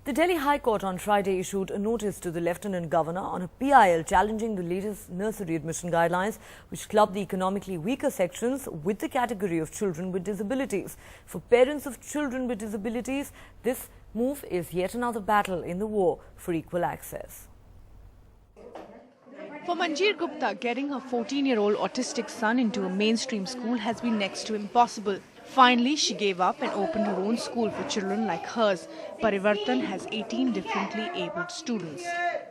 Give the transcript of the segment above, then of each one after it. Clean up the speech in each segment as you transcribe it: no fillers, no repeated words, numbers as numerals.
The Delhi High Court on Friday issued a notice to the Lieutenant Governor on a PIL challenging the latest nursery admission guidelines, which club the economically weaker sections with the category of children with disabilities. For parents of children with disabilities, this move is yet another battle in the war for equal access. For Manjeer Gupta, getting her 14-year-old autistic son into a mainstream school has been next to impossible. Finally, she gave up and opened her own school for children like hers. Parivartan has 18 differently abled students.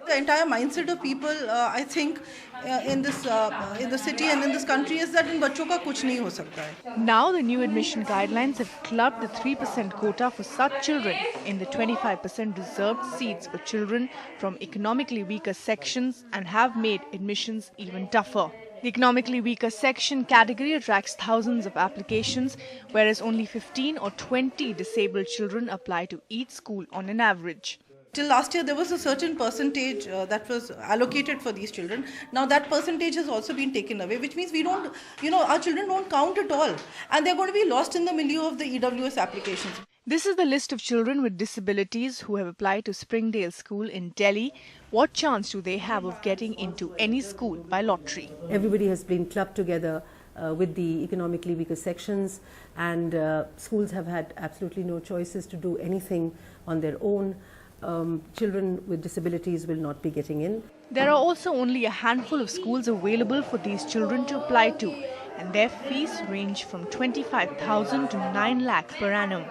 The entire mindset of people, I think, in the city and in this country is that in bachcho ka kuch nahi ho sakta hai. Now the new admission guidelines have clubbed the 3% quota for such children in the 25% reserved seats for children from economically weaker sections and have made admissions even tougher. The economically weaker section category attracts thousands of applications, whereas only 15 or 20 disabled children apply to each school on an average. Till last year, there was a certain percentage that was allocated for these children. Now that percentage has also been taken away, which means we don't, our children don't count at all. And they're going to be lost in the milieu of the EWS applications. This is the list of children with disabilities who have applied to Springdale School in Delhi. What chance do they have of getting into any school by lottery? Everybody has been clubbed together with the economically weaker sections, and schools have had absolutely no choices to do anything on their own. Children with disabilities will not be getting in. There are also only a handful of schools available for these children to apply to, and their fees range from 25,000 to 9 lakh per annum.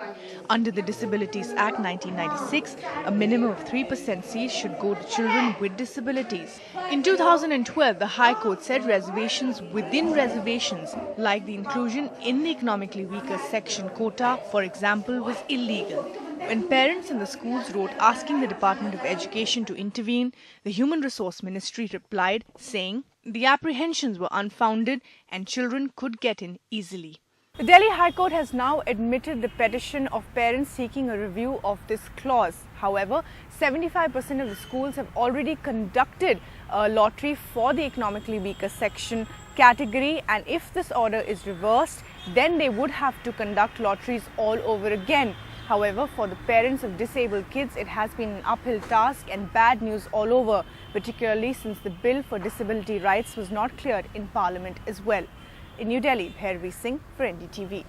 Under the Disabilities Act 1996, a minimum of 3% seats should go to children with disabilities. In 2012, the High Court said reservations within reservations, like the inclusion in the economically weaker section quota, for example, was illegal. When parents in the schools wrote asking the Department of Education to intervene, the Human Resource Ministry replied saying the apprehensions were unfounded and children could get in easily. The Delhi High Court has now admitted the petition of parents seeking a review of this clause. However, 75% of the schools have already conducted a lottery for the economically weaker section category, and if this order is reversed, then they would have to conduct lotteries all over again. However, for the parents of disabled kids, it has been an uphill task and bad news all over, particularly since the bill for disability rights was not cleared in Parliament as well. In New Delhi, Bhairavi Singh for NDTV.